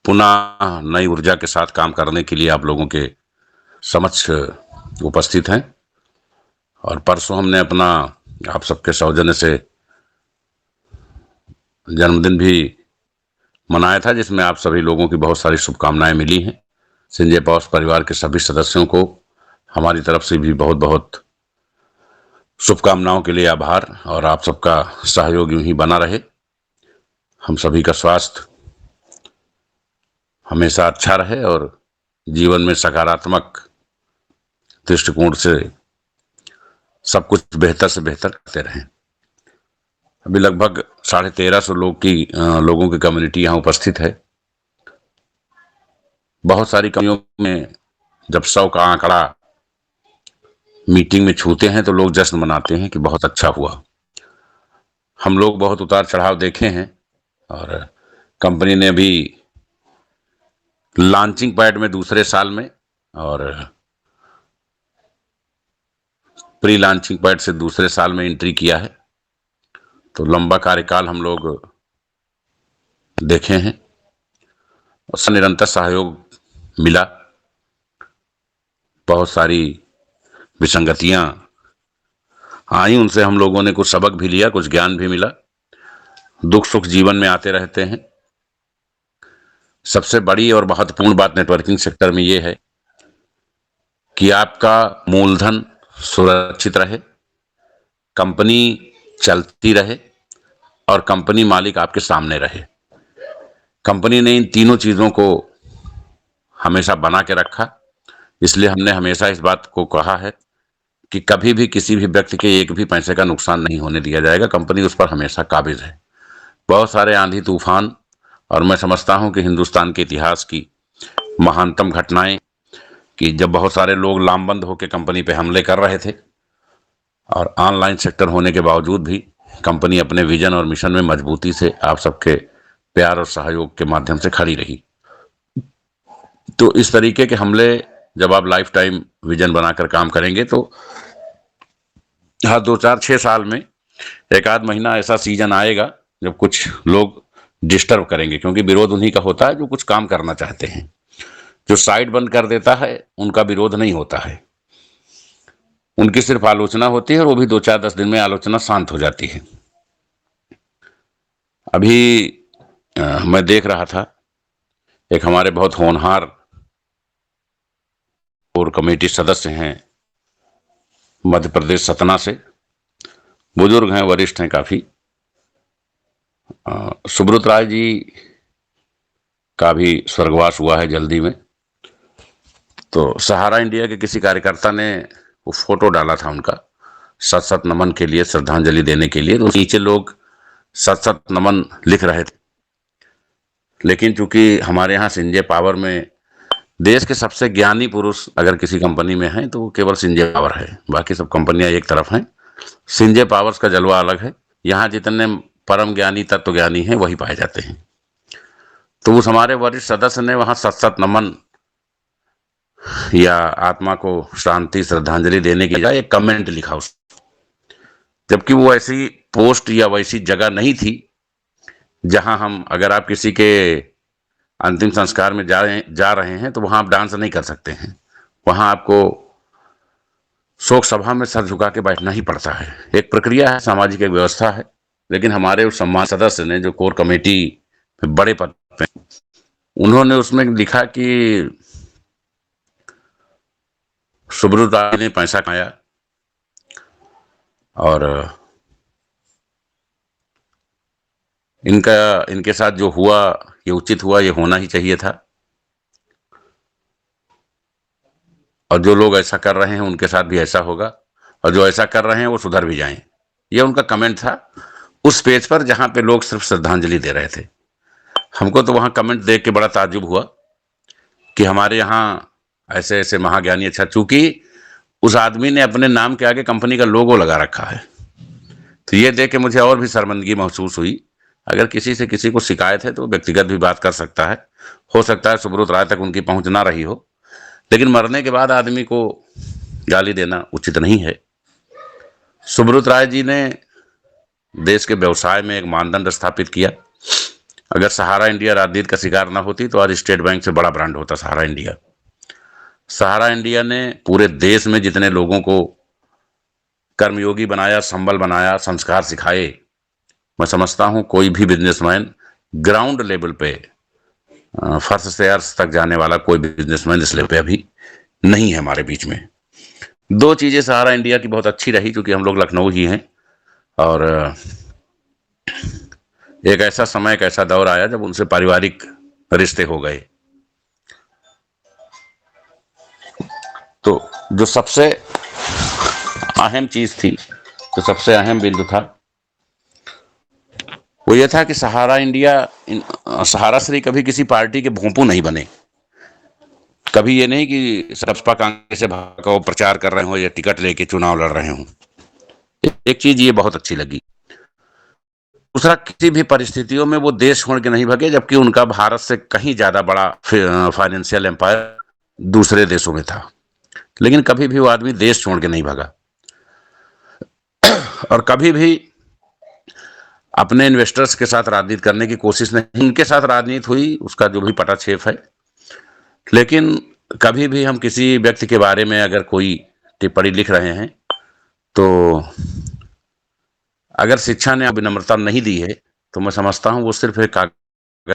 पुनः नई ऊर्जा के साथ काम करने के लिए आप लोगों के समक्ष उपस्थित हैं। और परसों हमने अपना आप सबके सौजन्य से जन्मदिन भी मनाया था, जिसमें आप सभी लोगों की बहुत सारी शुभकामनाएं मिली हैं। संजय पावर्स परिवार के सभी सदस्यों को हमारी तरफ से भी बहुत बहुत शुभकामनाओं के लिए आभार, और आप सबका सहयोग यूं ही बना रहे। हम सभी का स्वास्थ्य हमेशा अच्छा रहे और जीवन में सकारात्मक दृष्टिकोण से सब कुछ बेहतर से बेहतर करते रहें। अभी लगभग 1350 लोगों की कम्युनिटी यहाँ उपस्थित है। बहुत सारी कमियों में जब 100 का आंकड़ा मीटिंग में छूते हैं तो लोग जश्न मनाते हैं कि बहुत अच्छा हुआ। हम लोग बहुत उतार चढ़ाव देखे हैं, और कंपनी ने भी लॉन्चिंग पैड में दूसरे साल में और प्री लॉन्चिंग पैड से दूसरे साल में एंट्री किया है। तो लंबा कार्यकाल हम लोग देखे हैं, उससे निरंतर सहयोग मिला। बहुत सारी विसंगतियां आई, उनसे हम लोगों ने कुछ सबक भी लिया, कुछ ज्ञान भी मिला। दुख सुख जीवन में आते रहते हैं। सबसे बड़ी और महत्वपूर्ण बात नेटवर्किंग सेक्टर में ये है कि आपका मूलधन सुरक्षित रहे, कंपनी चलती रहे और कंपनी मालिक आपके सामने रहे। कंपनी ने इन तीनों चीजों को हमेशा बना के रखा। इसलिए हमने हमेशा इस बात को कहा है कि कभी भी किसी भी व्यक्ति के एक भी पैसे का नुकसान नहीं होने दिया जाएगा। कंपनी उस पर हमेशा काबिज है। बहुत सारे आंधी तूफान, और मैं समझता हूं कि हिंदुस्तान के इतिहास की महानतम घटनाएं, कि जब बहुत सारे लोग लामबंद होकर कंपनी पे हमले कर रहे थे और ऑनलाइन सेक्टर होने के बावजूद भी कंपनी अपने विजन और मिशन में मजबूती से आप सबके प्यार और सहयोग के माध्यम से खड़ी रही। तो इस तरीके के हमले जब आप लाइफ टाइम विजन बनाकर काम करेंगे तो हर 2 4 6 साल में एक आध महीना ऐसा सीजन आएगा जब कुछ लोग डिस्टर्ब करेंगे, क्योंकि विरोध उन्हीं का होता है जो कुछ काम करना चाहते हैं। जो साइट बंद कर देता है उनका विरोध नहीं होता है, उनकी सिर्फ आलोचना होती है, और वो भी 2 4 10 दिन में आलोचना शांत हो जाती है। अभी मैं देख रहा था, एक हमारे बहुत होनहार कोर कमेटी सदस्य हैं मध्य प्रदेश सतना से, बुजुर्ग हैं, वरिष्ठ हैं काफी। सुब्रत राय जी का भी स्वर्गवास हुआ है जल्दी में। तो सहारा इंडिया के किसी कार्यकर्ता ने वो फोटो डाला था उनका सत सत नमन के लिए, श्रद्धांजलि देने के लिए। तो नीचे लोग सत सत नमन लिख रहे थे, लेकिन चूंकि हमारे यहाँ संजय पावर में देश के सबसे ज्ञानी पुरुष अगर किसी कंपनी में हैं तो वो केवल संजय पावर है। बाकी सब कंपनियां एक तरफ हैं, संजय पावर्स का जलवा अलग है। यहाँ जितने परम ज्ञानी तत्व ज्ञानी हैं वही पाए जाते हैं। तो उस हमारे वरिष्ठ सदस्य ने वहां सत सत नमन या आत्मा को शांति श्रद्धांजलि देने के लिए एक कमेंट लिखा उस, जबकि वो ऐसी पोस्ट या वैसी जगह नहीं थी जहां हम, अगर आप किसी के अंतिम संस्कार में जा रहे हैं तो वहां आप डांस नहीं कर सकते हैं। वहां आपको शोक सभा में सर झुका के बैठना ही पड़ता है। एक प्रक्रिया है, सामाजिक एक व्यवस्था है। लेकिन हमारे उस सम्मान सदस्य ने, जो कोर कमेटी में बड़े पद पे, उन्होंने उसमें लिखा कि सुब्रत राय ने पैसा कमाया और इनके साथ जो हुआ ये उचित हुआ, ये होना ही चाहिए था, और जो लोग ऐसा कर रहे हैं उनके साथ भी ऐसा होगा, और जो ऐसा कर रहे हैं वो सुधर भी जाएं। ये उनका कमेंट था उस पेज पर जहां पे लोग सिर्फ श्रद्धांजलि दे रहे थे। हमको तो वहां कमेंट देख के बड़ा ताज्जुब हुआ कि हमारे यहाँ ऐसे ऐसे महाज्ञानी। अच्छा, चूंकि उस आदमी ने अपने नाम के आगे कंपनी का लोगो लगा रखा है, तो ये देख के मुझे और भी शर्मिंदगी महसूस हुई। अगर किसी से किसी को शिकायत है तो व्यक्तिगत भी बात कर सकता है। हो सकता है सुब्रत राय तक उनकी पहुंच ना रही हो, लेकिन मरने के बाद आदमी को गाली देना उचित नहीं है। सुब्रत राय जी ने देश के व्यवसाय में एक मानदंड स्थापित किया। अगर सहारा इंडिया राजनीति का शिकार ना होती तो आज स्टेट बैंक से बड़ा ब्रांड होता सहारा इंडिया। सहारा इंडिया ने पूरे देश में जितने लोगों को कर्मयोगी बनाया, संबल बनाया, संस्कार सिखाए, मैं समझता हूं कोई भी बिजनेसमैन ग्राउंड लेवल पे फर्स्ट से अर्श तक जाने वाला कोई बिजनेसमैन इस लेवल पे अभी नहीं है हमारे बीच में। दो चीजें सहारा इंडिया की बहुत अच्छी रही, क्योंकि हम लोग लखनऊ ही हैं और एक ऐसा समय, एक ऐसा दौर आया जब उनसे पारिवारिक रिश्ते हो गए। तो जो सबसे अहम चीज थी, जो सबसे अहम बिंदु था, वो ये था कि सहारा इंडिया, सहारा श्री कभी किसी पार्टी के भोंपू नहीं बने। कभी ये नहीं कि सपा कांग्रेस से भागो प्रचार कर रहे हो या टिकट लेके चुनाव लड़ रहे हो। एक चीज ये बहुत अच्छी लगी। दूसरा, किसी भी परिस्थितियों में वो देश छोड़ के नहीं भागे, जबकि उनका भारत से कहीं ज्यादा बड़ा फाइनेंशियल एम्पायर दूसरे देशों में था, लेकिन कभी भी वो आदमी देश छोड़ के नहीं भागा और कभी भी अपने इन्वेस्टर्स के साथ राजनीति करने की कोशिश नहीं। उनके साथ राजनीति हुई, उसका जो भी पटाक्षेप है, लेकिन कभी भी हम किसी व्यक्ति के बारे में अगर कोई टिप्पणी लिख रहे हैं तो अगर शिक्षा ने विनम्रता नहीं दी है तो मैं समझता हूं वो सिर्फ एक कागज।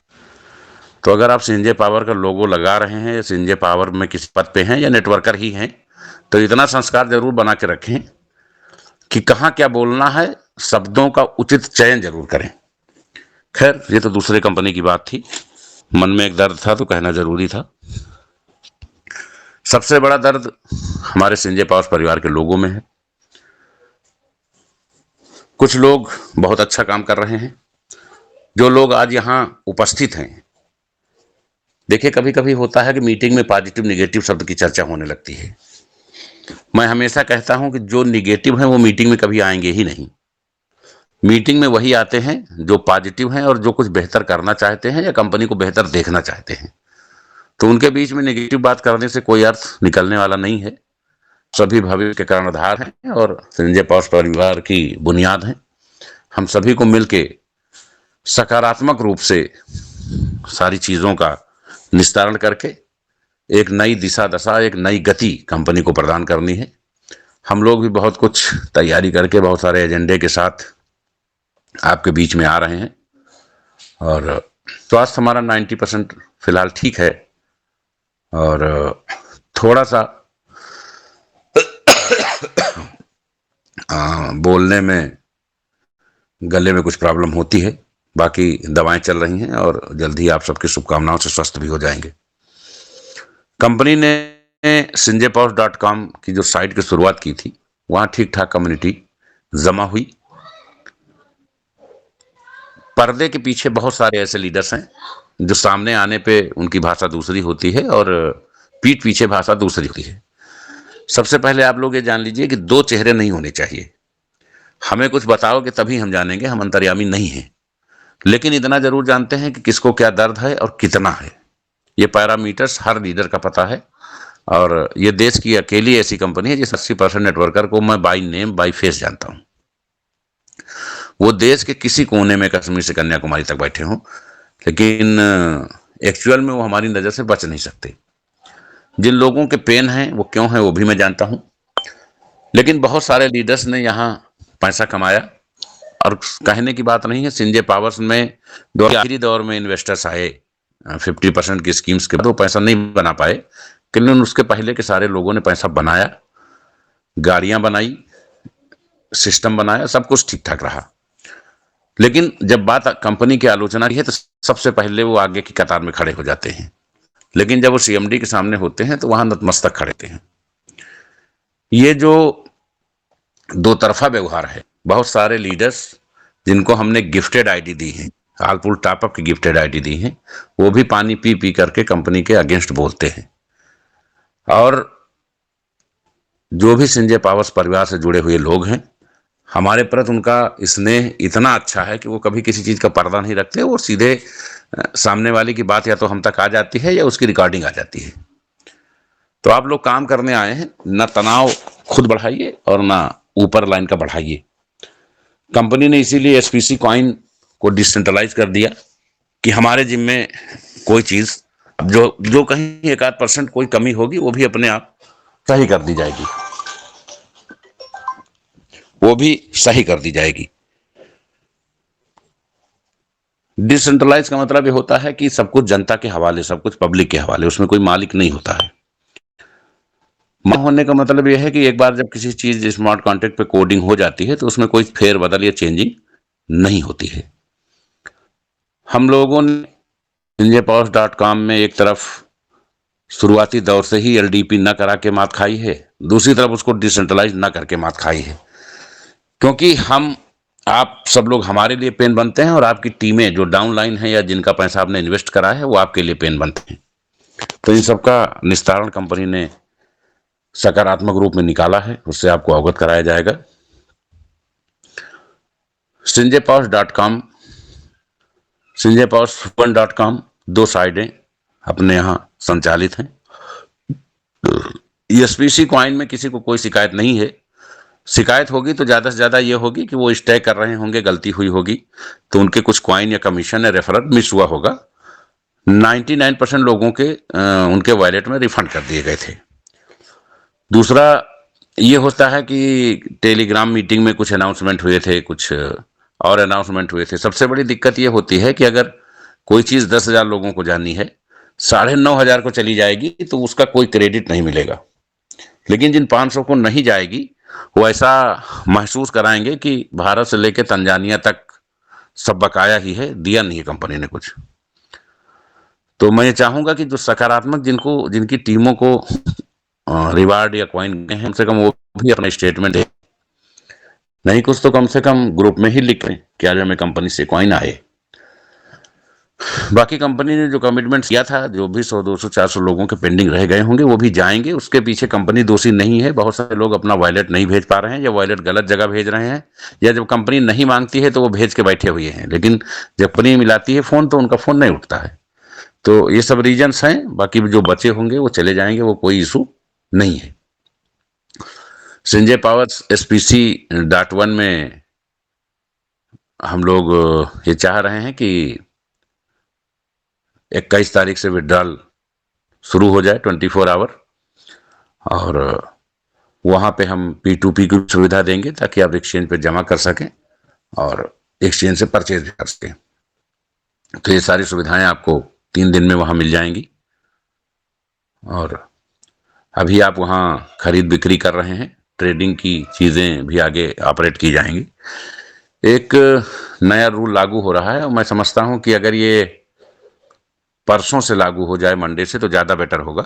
तो अगर आप संजय पावर का लोगो लगा रहे हैं, संजय पावर में किसी पद पे हैं या नेटवर्कर ही हैं, तो इतना संस्कार जरूर बना के रखें कि कहाँ क्या बोलना है, शब्दों का उचित चयन जरूर करें। खैर, ये तो दूसरे कंपनी की बात थी। मन में एक दर्द था तो कहना जरूरी था। सबसे बड़ा दर्द हमारे संजय पावर परिवार के लोगों में है। कुछ लोग बहुत अच्छा काम कर रहे हैं, जो लोग आज यहां उपस्थित हैं। देखिए, कभी कभी होता है कि मीटिंग में पॉजिटिव निगेटिव शब्द की चर्चा होने लगती है। मैं हमेशा कहता हूं कि जो निगेटिव है वो मीटिंग में कभी आएंगे ही नहीं। मीटिंग में वही आते हैं जो पॉजिटिव हैं और जो कुछ बेहतर करना चाहते हैं या कंपनी को बेहतर देखना चाहते हैं। तो उनके बीच में नेगेटिव बात करने से कोई अर्थ निकलने वाला नहीं है। सभी भविष्य के कर्णधार हैं और संजय पावर परिवार की बुनियाद हैं। हम सभी को मिलके सकारात्मक रूप से सारी चीजों का निस्तारण करके एक नई दिशा दशा, एक नई गति कंपनी को प्रदान करनी है। हम लोग भी बहुत कुछ तैयारी करके बहुत सारे एजेंडे के साथ आपके बीच में आ रहे हैं और स्वास्थ्य हमारा 90% फिलहाल ठीक है और थोड़ा सा बोलने में, गले में कुछ प्रॉब्लम होती है। बाकी दवाएं चल रही हैं और जल्दी आप सबकी शुभकामनाओं से स्वस्थ भी हो जाएंगे। कंपनी ने sinjaypower.com की जो साइट की शुरुआत की थी, वहां ठीक ठाक कम्युनिटी जमा हुई। पर्दे के पीछे बहुत सारे ऐसे लीडर्स हैं जो सामने आने पे उनकी भाषा दूसरी होती है और पीठ पीछे भाषा दूसरी होती है। सबसे पहले आप लोग ये जान लीजिए कि दो चेहरे नहीं होने चाहिए। हमें कुछ बताओगे तभी हम जानेंगे, हम अंतर्यामी नहीं हैं। लेकिन इतना जरूर जानते हैं कि किसको क्या दर्द है और कितना है। ये पैरामीटर्स हर लीडर का पता है और ये देश की अकेली ऐसी कंपनी है जिस 80% नेटवर्कर को मैं बाय नेम बाय फेस जानता हूं। वो देश के किसी कोने में, कश्मीर से कन्याकुमारी तक बैठे हों, लेकिन एक्चुअल में वो हमारी नजर से बच नहीं सकते। जिन लोगों के पेन हैं वो क्यों है वो भी मैं जानता हूं। लेकिन बहुत सारे लीडर्स ने यहाँ पैसा कमाया और कहने की बात नहीं है। संजय पावर्स में जो आखिरी दौर में इन्वेस्टर्स आए 50% की स्कीम्स के बाद, वो पैसा नहीं बना पाए, लेकिन उसके पहले के सारे लोगों ने पैसा बनाया, गाड़ियां बनाई, सिस्टम बनाया, सब कुछ ठीक ठाक रहा। लेकिन जब बात कंपनी की आलोचना की है तो सबसे पहले वो आगे की कतार में खड़े हो जाते हैं, लेकिन जब वो सीएमडी के सामने होते हैं तो वहां नतमस्तक खड़े होते हैं। ये जो दो तरफा व्यवहार है, बहुत सारे लीडर्स जिनको हमने गिफ्टेड आईडी दी है, आलपुल टॉपअप की गिफ्टेड आईडी दी है, वो भी पानी पी पी करके कंपनी के अगेंस्ट बोलते हैं। और जो भी संजय पावर्स परिवार से जुड़े हुए लोग हैं, हमारे प्रति उनका स्नेह इतना अच्छा है कि वो कभी किसी चीज का पर्दा नहीं रखते। वो सीधे सामने वाले की बात या तो हम तक आ जाती है या उसकी रिकॉर्डिंग आ जाती है। तो आप लोग काम करने आए हैं, ना तनाव खुद बढ़ाइए और ना ऊपर लाइन का बढ़ाइए। कंपनी ने इसीलिए एसपीसी कॉइन को डिसेंट्रलाइज कर दिया कि हमारे जिम्मे कोई चीज जो जो कहीं 1-8% कोई कमी होगी वो भी अपने आप सही कर दी जाएगी, वो भी सही कर दी जाएगी। डिसेंट्रलाइज का मतलब ये होता है कि सब कुछ जनता के हवाले, सब कुछ पब्लिक के हवाले, उसमें कोई मालिक नहीं होता है। होने का मतलब यह है कि एक बार जब किसी चीज स्मार्ट कॉन्ट्रैक्ट पे कोडिंग हो जाती है तो उसमें कोई फेरबदल या चेंजिंग नहीं होती है। हम लोगों ने इंडियापोस्ट.com में एक तरफ शुरुआती दौर से ही एलडीपी न करा के मात खाई है, दूसरी तरफ उसको डिसेंट्रलाइज न करके मात खाई है, क्योंकि हम आप सब लोग हमारे लिए पेन बनते हैं और आपकी टीमें जो डाउनलाइन है या जिनका पैसा आपने इन्वेस्ट करा है वो आपके लिए पेन बनते हैं। तो इन सबका निस्तारण कंपनी ने सकारात्मक रूप में निकाला है, उससे आपको अवगत कराया जाएगा। संजयpost.com, संजयpost1.com 2 साइटें अपने यहाँ संचालित हैं। एसपीसी कॉइन में किसी को कोई शिकायत नहीं है। शिकायत होगी तो ज्यादा से ज्यादा ये होगी कि वो स्टे कर रहे होंगे, गलती हुई होगी तो उनके कुछ कॉइन या कमीशन या रेफरल मिस हुआ होगा। 99% लोगों के उनके वॉलेट में रिफंड कर दिए गए थे। दूसरा ये होता है कि टेलीग्राम मीटिंग में कुछ अनाउंसमेंट हुए थे, कुछ और अनाउंसमेंट हुए थे। सबसे बड़ी दिक्कत ये होती है कि अगर कोई चीज 10,000 लोगों को जाननी है, 9,500 को चली जाएगी तो उसका कोई क्रेडिट नहीं मिलेगा। लेकिन जिन 500 को नहीं जाएगी वो ऐसा महसूस कराएंगे कि भारत से लेकर तंजानिया तक सब बकाया ही है, दिया नहीं है कंपनी ने कुछ। तो मैं ये चाहूंगा कि जो सकारात्मक जिनको जिनकी टीमों को रिवार्ड या कॉइन है, कम से कम वो भी अपना स्टेटमेंट दे, नहीं कुछ तो कम से कम ग्रुप में ही लिख लें कि आज हमें कंपनी से कॉइन आए। बाकी कंपनी ने जो कमिटमेंट किया था, जो भी 100, 200, 400 लोगों के पेंडिंग रह गए होंगे वो भी जाएंगे। उसके पीछे कंपनी दोषी नहीं है। बहुत सारे लोग अपना वॉलेट नहीं भेज पा रहे हैं या वॉलेट गलत जगह भेज रहे हैं, या जब कंपनी नहीं मांगती है तो वो भेज के बैठे हुए हैं, लेकिन जब कंपनी मिलाती है फोन तो उनका फोन नहीं उठता है। तो ये सब रीजंस हैं। बाकी जो बचे होंगे वो चले जाएंगे, वो कोई इशू नहीं है। संजय पावर SPC.1 में हम लोग ये चाह रहे हैं कि 21 तारीख से विड्रॉल शुरू हो जाए 24 आवर, और वहां पे हम P2P की सुविधा देंगे ताकि आप एक्सचेंज पे जमा कर सकें और एक्सचेंज से परचेज भी कर सकें। तो ये सारी सुविधाएं आपको 3 दिन में वहां मिल जाएंगी। और अभी आप वहां खरीद बिक्री कर रहे हैं, ट्रेडिंग की चीजें भी आगे ऑपरेट की जाएंगी। एक नया रूल लागू हो रहा है और मैं समझता हूं कि अगर ये परसों से लागू हो जाए, मंडे से, तो ज्यादा बेटर होगा।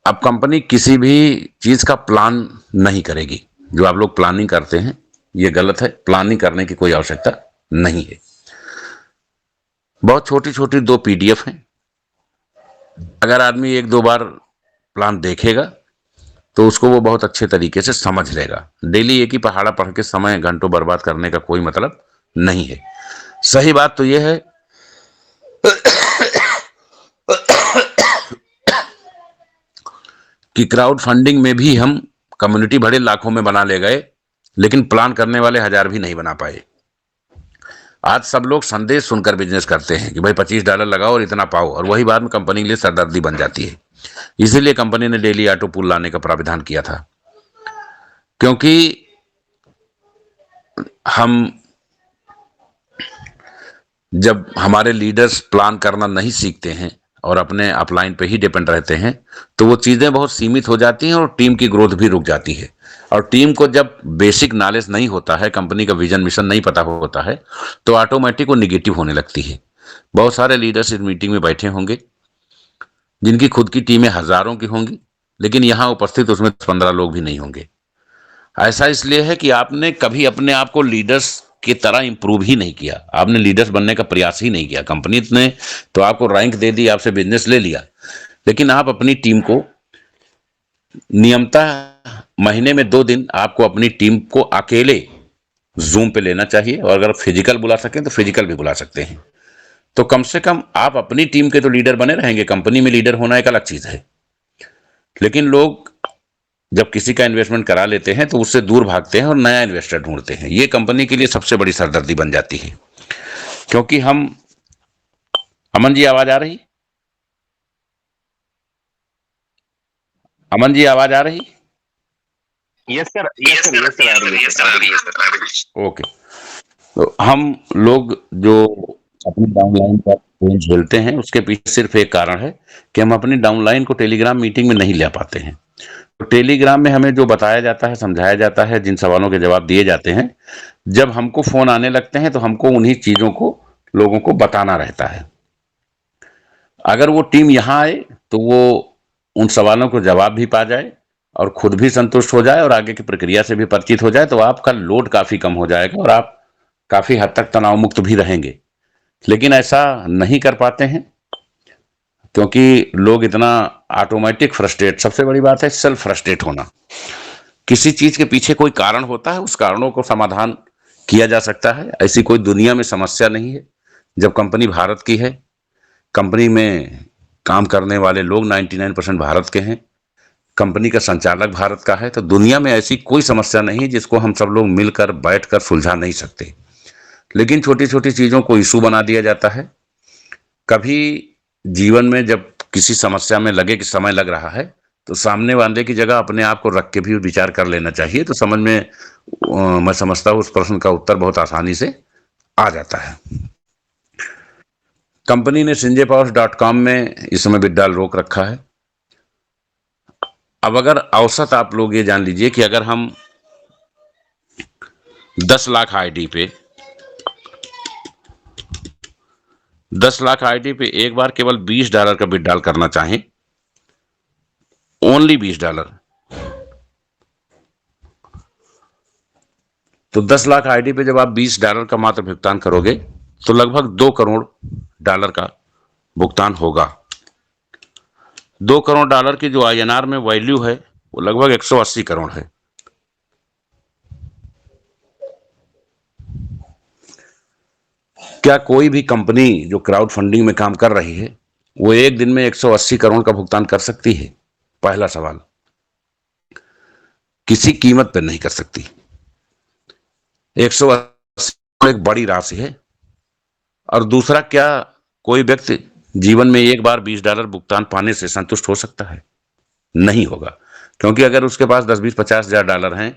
अब कंपनी किसी भी चीज का प्लान नहीं करेगी। जो आप लोग प्लानिंग करते हैं ये गलत है। प्लानिंग करने की कोई आवश्यकता नहीं है। बहुत छोटी छोटी 2 PDF हैं। अगर आदमी 1-2 बार प्लान देखेगा तो उसको वो बहुत अच्छे तरीके से समझ लेगा। डेली एक ही पहाड़ा पढ़ के समय घंटों बर्बाद करने का कोई मतलब नहीं है। सही बात तो यह है कि क्राउड फंडिंग में भी हम कम्युनिटी बड़े लाखों में बना ले गए, लेकिन प्लान करने वाले 1000 भी नहीं बना पाए। आज सब लोग संदेश सुनकर बिजनेस करते हैं कि भाई $25 लगाओ और इतना पाओ, और वही बाद में कंपनी के लिए सरदर्दी बन जाती है। इसीलिए कंपनी ने डेली ऑटो पूल लाने का प्राविधान किया था, क्योंकि हम जब हमारे लीडर्स प्लान करना नहीं सीखते हैं और अपने अपलाइन पे ही डिपेंड रहते हैं तो वो चीजें बहुत सीमित हो जाती हैं और टीम की ग्रोथ भी रुक जाती है। और टीम को जब बेसिक नॉलेज नहीं होता है, कंपनी का विजन मिशन नहीं पता होता है, तो ऑटोमेटिक वो निगेटिव होने लगती है। बहुत सारे लीडर्स इस मीटिंग में बैठे होंगे जिनकी खुद की टीमें हजारों की होंगी, लेकिन यहां उपस्थित उसमें 15 लोग भी नहीं होंगे। ऐसा इसलिए है कि आपने कभी अपने आप को लीडर्स की तरह इंप्रूव ही नहीं किया। आपने लीडर्स बनने का प्रयास ही नहीं किया। कंपनी ने तो आपको रैंक दे दी, आपसे बिजनेस ले लिया, लेकिन आप अपनी टीम को नियमतः महीने में 2 दिन आपको अपनी टीम को अकेले जूम पे लेना चाहिए, और अगर फिजिकल बुला सकें तो फिजिकल भी बुला सकते हैं। तो कम से कम आप अपनी टीम के तो लीडर बने रहेंगे। कंपनी में लीडर होना एक अलग चीज है। लेकिन लोग जब किसी का इन्वेस्टमेंट करा लेते हैं तो उससे दूर भागते हैं और नया इन्वेस्टर ढूंढते हैं। ये कंपनी के लिए सबसे बड़ी सरदर्दी बन जाती है। क्योंकि हम, अमन जी आवाज आ रही? अमन जी आवाज आ रही? Yes sir, yes sir, yes sir, आ रही है सर, आ रही है। ओके। तो हम लोग जो अपनी डाउनलाइन का पेन झेलते हैं, उसके पीछे सिर्फ एक कारण है कि हम अपनी डाउनलाइन को टेलीग्राम मीटिंग में नहीं ले पाते हैं। तो टेलीग्राम में हमें जो बताया जाता है, समझाया जाता है, जिन सवालों के जवाब दिए जाते हैं, जब हमको फोन आने लगते हैं तो हमको उन्हीं चीजों को लोगों को बताना रहता है। अगर वो टीम यहाँ आए तो वो उन सवालों को जवाब भी पा जाए और खुद भी संतुष्ट हो जाए और आगे की प्रक्रिया से भी परिचित हो जाए, तो आपका लोड काफी कम हो जाएगा और आप काफी हद तक तनाव मुक्त भी रहेंगे। लेकिन ऐसा नहीं कर पाते हैं क्योंकि लोग इतना ऑटोमेटिक फ्रस्ट्रेट, सबसे बड़ी बात है सेल्फ फ्रस्ट्रेट होना। किसी चीज के पीछे कोई कारण होता है, उस कारणों को समाधान किया जा सकता है। ऐसी कोई दुनिया में समस्या नहीं है। जब कंपनी भारत की है, कंपनी में काम करने वाले लोग 99% भारत के हैं, कंपनी का संचालक भारत का है, तो दुनिया में ऐसी कोई समस्या नहीं है जिसको हम सब लोग मिलकर बैठकर सुलझा नहीं सकते। लेकिन छोटी छोटी चीजों को इशू बना दिया जाता है। कभी जीवन में जब किसी समस्या में लगे कि समय लग रहा है, तो सामने वाले की जगह अपने आप को रख के भी विचार कर लेना चाहिए, तो समझ में मैं समझता हूँ उस प्रश्न का उत्तर बहुत आसानी से आ जाता है। कंपनी ने sanjaypowers.com में इस समय विड्रॉल रोक रखा है। अब अगर औसत आप लोग ये जान लीजिए कि अगर हम 10 लाख आईडी पे 10 लाख आईडी पे एक बार केवल $20 का विड्रॉल करना चाहें, ओनली $20, तो 10 लाख आईडी पे जब आप $20 का मात्र भुगतान करोगे तो लगभग $2 करोड़ का भुगतान होगा। $2 करोड़ की जो INR में वैल्यू है वो लगभग 180 करोड़ है। क्या कोई भी कंपनी जो क्राउड फंडिंग में काम कर रही है वो एक दिन में 180 करोड़ का भुगतान कर सकती है? पहला सवाल। किसी कीमत पर नहीं कर सकती। 180 एक बड़ी राशि है। और दूसरा, क्या कोई व्यक्ति जीवन में एक बार $20 भुगतान पाने से संतुष्ट हो सकता है? नहीं होगा। क्योंकि अगर उसके पास 10-20-50 हजार डॉलर हैं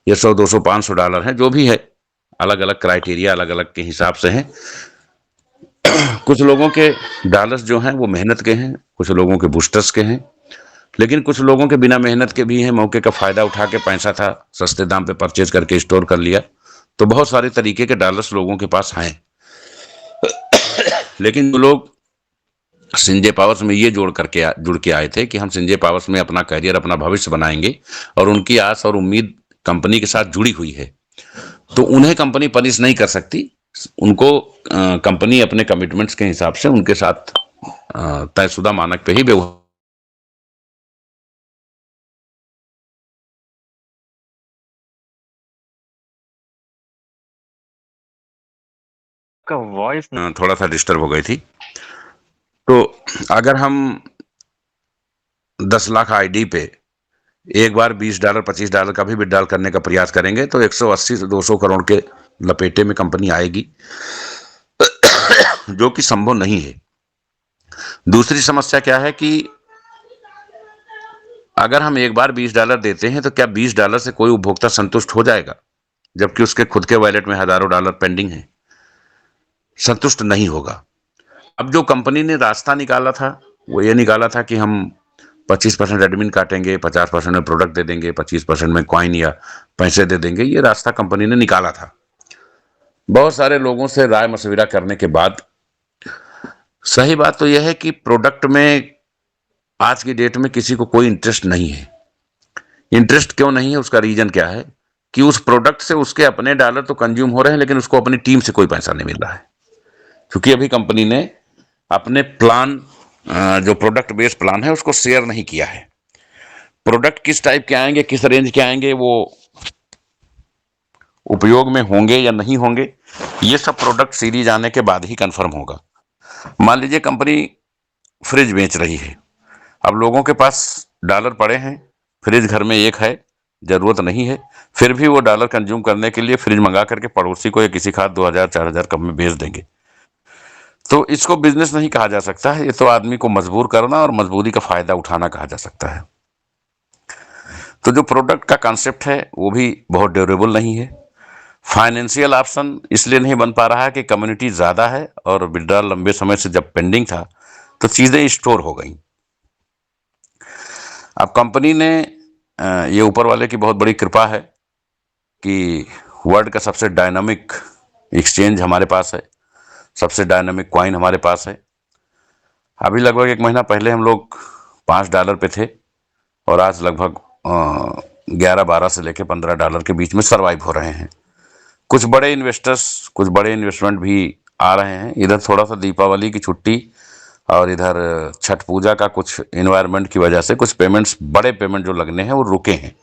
या 100-200-500 डॉलर हैं, जो भी है, अलग अलग क्राइटेरिया अलग अलग के हिसाब से हैं। कुछ लोगों के डॉलर्स जो हैं वो मेहनत के हैं, कुछ लोगों के बूस्टर्स के हैं, लेकिन कुछ लोगों के बिना मेहनत के भी हैं। मौके का फायदा उठा के पैसा था, सस्ते दाम पे परचेज करके स्टोर कर लिया। तो बहुत सारे तरीके के डॉलर्स लोगों के पास हैं। लेकिन जो लोग संजय पावर्स में ये जुड़ के आए थे कि हम संजय पावर्स में अपना करियर, अपना भविष्य बनाएंगे, और उनकी आस और उम्मीद कंपनी के साथ जुड़ी हुई है, तो उन्हें कंपनी पनिश नहीं कर सकती। उनको कंपनी अपने कमिटमेंट्स के हिसाब से उनके साथ तयशुदा मानक पे ही व्यवहार। का वॉइस थोड़ा सा डिस्टर्ब हो गई थी। तो अगर हम 10 लाख आईडी पे एक बार $20 $25 का भी विड्रॉल करने का प्रयास करेंगे तो 180 से 200 करोड़ के लपेटे में कंपनी आएगी, जो कि संभव नहीं है। दूसरी समस्या क्या है कि अगर हम एक बार $20 देते हैं तो क्या $20 से कोई उपभोक्ता संतुष्ट हो जाएगा, जबकि उसके खुद के वॉलेट में हजारों डॉलर पेंडिंग है? संतुष्ट नहीं होगा। अब जो कंपनी ने रास्ता निकाला था वो ये निकाला था कि हम 25% एडमिन काटेंगे, 50% में प्रोडक्ट दे देंगे, 25% में कॉइन या पैसे दे देंगे। ये रास्ता कंपनी ने निकाला था। बहुत सारे लोगों से राय मशविरा करने के बाद सही बात तो यह है कि प्रोडक्ट में आज की डेट में किसी को कोई इंटरेस्ट नहीं है। इंटरेस्ट क्यों नहीं है, उसका रीजन क्या है कि उस प्रोडक्ट से उसके अपने डॉलर तो कंज्यूम हो रहे हैं, लेकिन उसको अपनी टीम से कोई पैसा नहीं मिल रहा है। क्योंकि अभी कंपनी ने अपने प्लान, जो प्रोडक्ट बेस्ड प्लान है, उसको शेयर नहीं किया है। प्रोडक्ट किस टाइप के आएंगे, किस रेंज के आएंगे, वो उपयोग में होंगे या नहीं होंगे, ये सब प्रोडक्ट सीरीज आने के बाद ही कंफर्म होगा। मान लीजिए कंपनी फ्रिज बेच रही है। अब लोगों के पास डॉलर पड़े हैं, फ्रिज घर में एक है, जरूरत नहीं है, फिर भी वो डॉलर कंज्यूम करने के लिए फ्रिज मंगा करके पड़ोसी को या किसी खास 2000-4000 कम में बेच देंगे। तो इसको बिजनेस नहीं कहा जा सकता है, ये तो आदमी को मजबूर करना और मजबूरी का फायदा उठाना कहा जा सकता है। तो जो प्रोडक्ट का कॉन्सेप्ट है वो भी बहुत ड्यूरेबल नहीं है। फाइनेंशियल ऑप्शन इसलिए नहीं बन पा रहा है कि कम्युनिटी ज्यादा है और विड्रॉल लंबे समय से जब पेंडिंग था तो चीजें स्टोर हो गई। अब कंपनी ने ये ऊपर वाले की बहुत बड़ी कृपा है कि वर्ल्ड का सबसे डायनामिक एक्सचेंज हमारे पास है, सबसे डायनामिक कॉइन हमारे पास है। अभी लगभग 1 महीना पहले हम लोग $5 पे थे और आज लगभग 11-12 से लेकर $15 के बीच में सरवाइव हो रहे हैं। कुछ बड़े इन्वेस्टर्स, कुछ बड़े इन्वेस्टमेंट भी आ रहे हैं। इधर थोड़ा सा दीपावली की छुट्टी और इधर छठ पूजा का कुछ इन्वायरमेंट की वजह से कुछ पेमेंट्स, बड़े पेमेंट जो लगने हैं वो रुके हैं।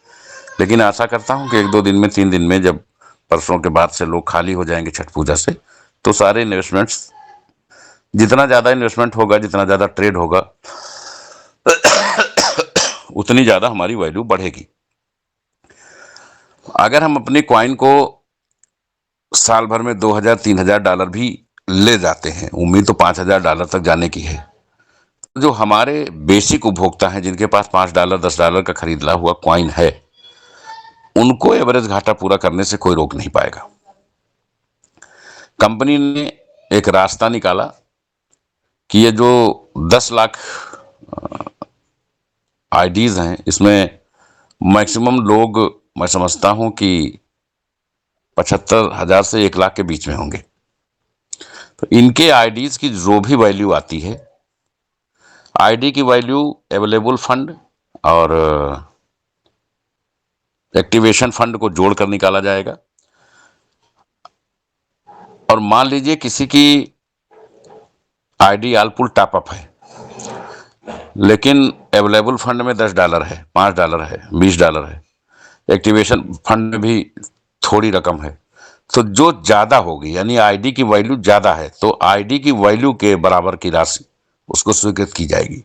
लेकिन आशा करता हूं कि 1-2 दिन में, 3 दिन में, जब परसों के बाद से लोग खाली हो जाएंगे छठ पूजा से, तो सारे इन्वेस्टमेंट्स, जितना ज्यादा इन्वेस्टमेंट होगा, जितना ज्यादा ट्रेड होगा, उतनी ज्यादा हमारी वैल्यू बढ़ेगी। अगर हम अपनी कॉइन को साल भर में $2000-3000 भी ले जाते हैं, उम्मीद तो $5000 तक जाने की है, जो हमारे बेसिक उपभोक्ता हैं जिनके पास $5 $10 का खरीदा हुआ कॉइन है, उनको एवरेज घाटा पूरा करने से कोई रोक नहीं पाएगा। कंपनी ने एक रास्ता निकाला कि ये जो 10 लाख आईडीज हैं, इसमें मैक्सिमम लोग, मैं समझता हूं कि 75,000 से 1 लाख के बीच में होंगे। तो इनके आईडीज की जो भी वैल्यू आती है, आईडी की वैल्यू अवेलेबल फंड और एक्टिवेशन फंड को जोड़कर निकाला जाएगा। और मान लीजिए किसी की आईडी आल पुल टॉप अप है, लेकिन अवेलेबल फंड में $10 है, $5 है, $20 है, एक्टिवेशन फंड में भी थोड़ी रकम है, तो जो ज्यादा होगी, यानी आईडी की वैल्यू ज्यादा है, तो आईडी की वैल्यू के बराबर की राशि उसको स्वीकृत की जाएगी।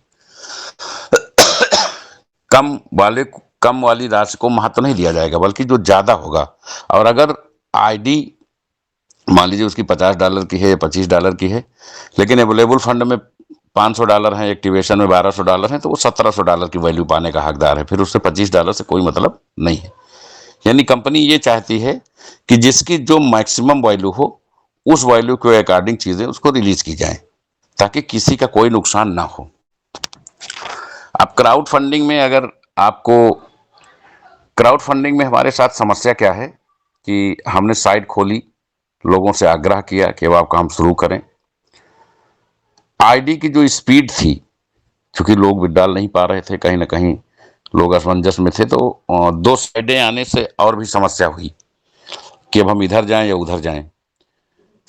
कम वाली राशि को महत्व नहीं दिया जाएगा, बल्कि जो ज्यादा होगा। और अगर आईडी मान लीजिए उसकी $50 की है या $25 की है, लेकिन अवेलेबल फंड में $500 है, एक्टिवेशन में $1200 है, तो वो $1700 की वैल्यू पाने का हकदार है। फिर उससे $25 से कोई मतलब नहीं है। यानी कंपनी ये चाहती है कि जिसकी जो मैक्सिमम वैल्यू हो, उस वैल्यू के अकॉर्डिंग चीजें उसको रिलीज की जाए, ताकि किसी का कोई नुकसान ना हो। अब क्राउड फंडिंग में, अगर आपको क्राउड फंडिंग में हमारे साथ समस्या क्या है कि हमने साइट खोली, लोगों से आग्रह किया कि अब आप काम शुरू करें। आईडी की जो स्पीड थी, क्योंकि लोग विड्रॉल नहीं पा रहे थे, कहीं ना कहीं लोग असमंजस में थे, तो 2 साइडें आने से और भी समस्या हुई कि अब हम इधर जाएं या उधर जाएं।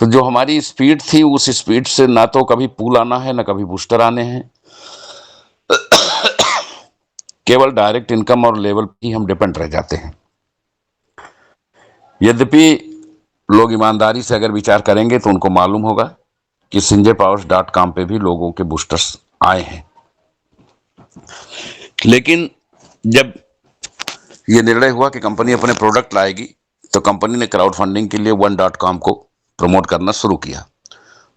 तो जो हमारी स्पीड थी, उस स्पीड से ना तो कभी पुल आना है, ना कभी बूस्टर आने हैं, केवल डायरेक्ट इनकम और लेवल पर ही हम डिपेंड रह जाते हैं। यद्यपि लोग ईमानदारी से अगर विचार करेंगे तो उनको मालूम होगा कि sinjaypowers.com पे भी लोगों के बूस्टर्स आए हैं। लेकिन जब ये निर्णय हुआ कि कंपनी अपने प्रोडक्ट लाएगी, तो कंपनी ने क्राउड फंडिंग के लिए one.com को प्रमोट करना शुरू किया।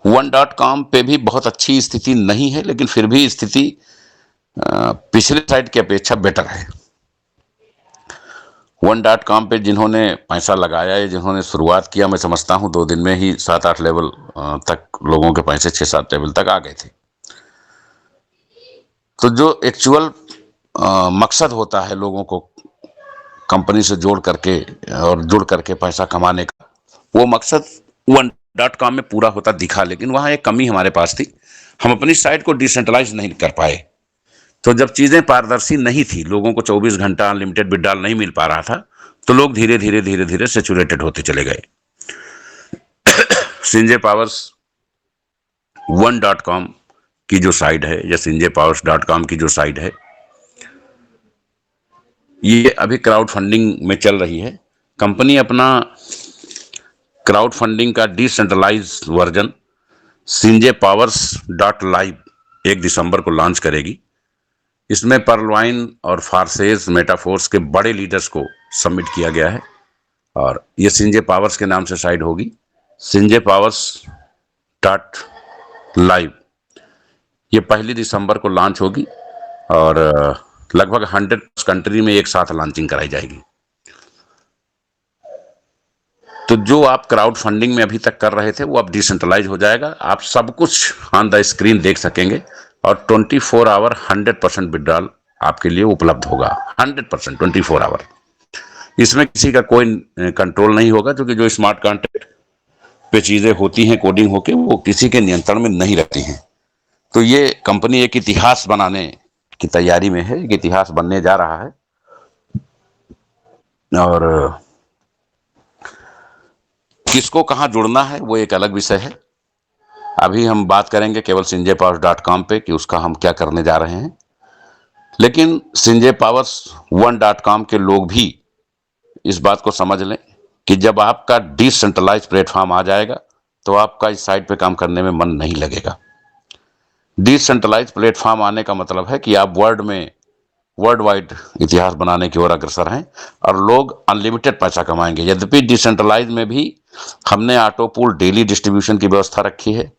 one.com पे भी बहुत अच्छी स्थिति नहीं है, लेकिन फिर भी स्थिति पिछले साइट की अपेक्षा बेटर है। one.com पे जिन्होंने पैसा लगाया है, जिन्होंने शुरुआत किया, मैं समझता हूं 2 दिन में ही 7-8 लेवल तक लोगों के पैसे 6-7 लेवल तक आ गए थे। तो जो एक्चुअल मकसद होता है लोगों को कंपनी से जोड़ करके और जुड़ करके पैसा कमाने का, वो मकसद one.com में पूरा होता दिखा। लेकिन वहां एक कमी हमारे पास थी, हम अपनी साइट को डिसेंट्रलाइज नहीं कर पाए। तो जब चीजें पारदर्शी नहीं थी, लोगों को 24 घंटा अनलिमिटेड विड्रॉल नहीं मिल पा रहा था, तो लोग धीरे धीरे सेचुरेटेड होते चले गए। sinjaypowers1.com की जो साइट है, या sinjaypowers.com की जो साइट है, ये अभी क्राउड फंडिंग में चल रही है। कंपनी अपना क्राउड फंडिंग का डिसेंट्रलाइज वर्जन sinjaypowers.live 1 दिसंबर को लॉन्च करेगी। इसमें पर्लवाइन और फारसेज मेटाफोर्स के बड़े लीडर्स को सबमिट किया गया है, और ये sinjay पावर्स के नाम से साइट होगी। sinjaypowers.live लाइव, ये 1 दिसंबर को लॉन्च होगी और लगभग 100 कंट्री में एक साथ लॉन्चिंग कराई जाएगी। तो जो आप क्राउड फंडिंग में अभी तक कर रहे थे वो अब डिसेंट्रलाइज हो जाएगा, आप सब कुछ ऑन द स्क्रीन देख सकेंगे और 24 आवर 100% विड्रॉल आपके लिए उपलब्ध होगा। 100% 24 आवर, इसमें किसी का कोई कंट्रोल नहीं होगा, क्योंकि जो स्मार्ट कॉन्ट्रैक्ट पे चीजें होती हैं कोडिंग होके, वो किसी के नियंत्रण में नहीं रहती हैं। तो ये कंपनी एक इतिहास बनाने की तैयारी में है, एक इतिहास बनने जा रहा है। और किसको कहाँ जुड़ना है वो एक अलग विषय है। अभी हम बात करेंगे केवल sinjaypowers.com पे कि उसका हम क्या करने जा रहे हैं। लेकिन sinjaypowers1.com के लोग भी इस बात को समझ लें कि जब आपका डिसेंट्रलाइज प्लेटफॉर्म आ जाएगा तो आपका इस साइट पे काम करने में मन नहीं लगेगा। डिसेंट्रलाइज प्लेटफॉर्म आने का मतलब है कि आप वर्ल्ड वाइड इतिहास बनाने की ओर अग्रसर हैं और लोग अनलिमिटेड पैसा कमाएंगे। यद्यपि डिसेंट्रलाइज में भी हमने ऑटो पूल डेली डिस्ट्रीब्यूशन की व्यवस्था रखी है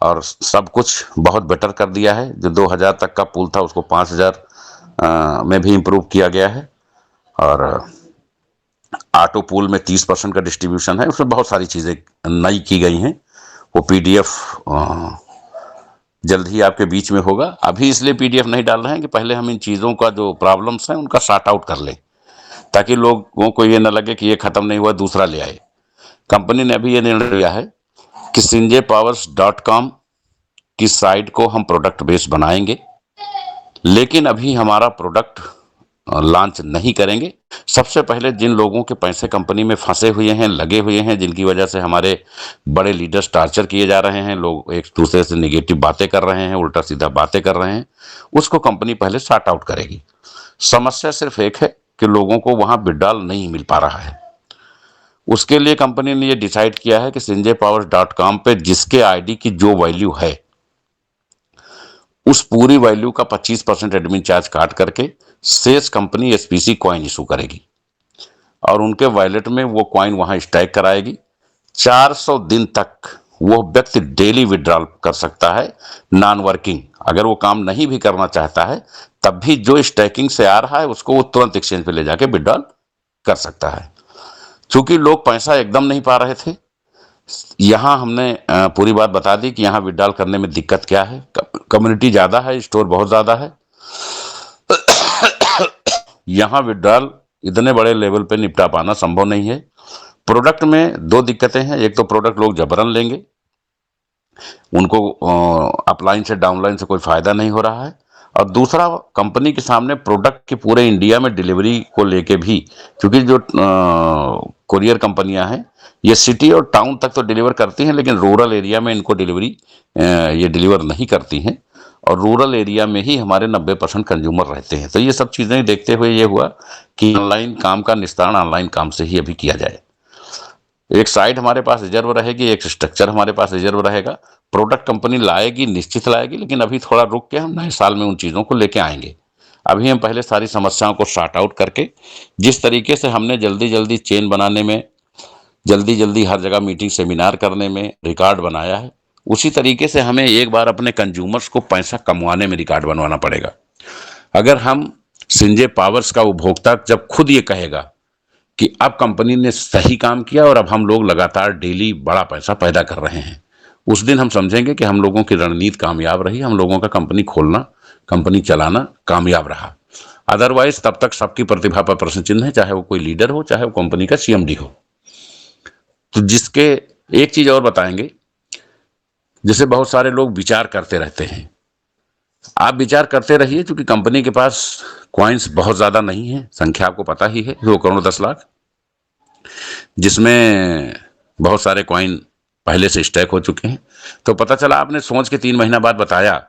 और सब कुछ बहुत बेटर कर दिया है। जो 2000 तक का पूल था उसको 5000 में भी इम्प्रूव किया गया है और ऑटो पूल में 30% का डिस्ट्रीब्यूशन है। उसमें बहुत सारी चीज़ें नई की गई हैं। वो पीडीएफ जल्द ही आपके बीच में होगा। अभी इसलिए पीडीएफ नहीं डाल रहे हैं कि पहले हम इन चीज़ों का जो प्रॉब्लम्स हैं उनका सॉर्ट आउट कर लें, ताकि लोगों को ये न लगे कि ये ख़त्म नहीं हुआ दूसरा ले आए। कंपनी ने अभी ये निर्णय लिया है कि sinjaypowers.com की साइट को हम प्रोडक्ट बेस बनाएंगे, लेकिन अभी हमारा प्रोडक्ट लॉन्च नहीं करेंगे। सबसे पहले जिन लोगों के पैसे कंपनी में फंसे हुए हैं, लगे हुए हैं, जिनकी वजह से हमारे बड़े लीडर्स टार्चर किए जा रहे हैं, लोग एक दूसरे से निगेटिव बातें कर रहे हैं, उल्टा सीधा बातें कर रहे हैं, उसको कंपनी पहले सॉर्ट आउट करेगी। समस्या सिर्फ एक है कि लोगों को वहां विड्रॉल नहीं मिल पा रहा है। उसके लिए कंपनी ने ये डिसाइड किया है कि sinjaypowers.com पे जिसके आईडी की जो वैल्यू है उस पूरी वैल्यू का 25% एडमिन चार्ज काट करके शेष कंपनी एसपीसी कॉइन इशू करेगी और उनके वॉलेट में वो कॉइन वहां स्टैक कराएगी। 400 दिन तक वो व्यक्ति डेली विड्रॉल कर सकता है, नॉन वर्किंग। अगर वो काम नहीं भी करना चाहता है तब भी जो स्टैकिंग से आ रहा है उसको वो तुरंत एक्सचेंज पे ले जाके विड्रॉल कर सकता है। चूंकि लोग पैसा एकदम नहीं पा रहे थे, यहाँ हमने पूरी बात बता दी कि यहाँ विड्रॉल करने में दिक्कत क्या है। कम्युनिटी ज़्यादा है, स्टोर बहुत ज़्यादा है। यहाँ विड्रॉल इतने बड़े लेवल पे निपटा पाना संभव नहीं है। प्रोडक्ट में दो दिक्कतें हैं। एक तो प्रोडक्ट लोग जबरन लेंगे, उनको अपलाइन से डाउनलाइन से कोई फायदा नहीं हो रहा है, और दूसरा कंपनी के सामने प्रोडक्ट की पूरे इंडिया में डिलीवरी को लेके भी, क्योंकि जो कुरियर कंपनियां हैं ये सिटी और टाउन तक तो डिलीवर करती हैं, लेकिन रूरल एरिया में इनको डिलीवरी ये डिलीवर नहीं करती हैं और रूरल एरिया में ही हमारे 90% कंज्यूमर रहते हैं। तो ये सब चीज़ें देखते हुए ये हुआ कि ऑनलाइन काम का निस्तारण ऑनलाइन काम से ही अभी किया जाए। एक साइट हमारे पास रिजर्व रहेगी, एक स्ट्रक्चर हमारे पास रिजर्व रहेगा। प्रोडक्ट कंपनी लाएगी, निश्चित लाएगी, लेकिन अभी थोड़ा रुक के हम नए साल में उन चीज़ों को लेके आएंगे। अभी हम पहले सारी समस्याओं को सॉर्ट आउट करके, जिस तरीके से हमने जल्दी जल्दी चेन बनाने में, जल्दी जल्दी हर जगह मीटिंग सेमिनार करने में रिकॉर्ड बनाया है, उसी तरीके से हमें एक बार अपने कंज्यूमर्स को पैसा कमवाने में रिकॉर्ड बनवाना पड़ेगा। अगर हम संजय पावर्स का उपभोक्ता जब खुद ये कहेगा कि अब कंपनी ने सही काम किया और अब हम लोग लगातार डेली बड़ा पैसा पैदा कर रहे हैं, उस दिन हम समझेंगे कि हम लोगों की रणनीति कामयाब रही, हम लोगों का कंपनी खोलना, कंपनी चलाना कामयाब रहा। अदरवाइज तब तक सबकी प्रतिभा पर प्रश्न चिन्ह है, चाहे वो कोई लीडर हो, चाहे वो कंपनी का सीएमडी हो। तो जिसके एक चीज और बताएंगे, जिसे बहुत सारे लोग विचार करते रहते हैं। आप विचार करते रहिए, क्योंकि कंपनी के पास कॉइन्स बहुत ज्यादा नहीं है, संख्या आपको पता ही है 2 करोड़ 10 लाख, जिसमें बहुत सारे कॉइन पहले से स्टैक हो चुके हैं। तो पता चला आपने सोच के 3 महीना बाद बताया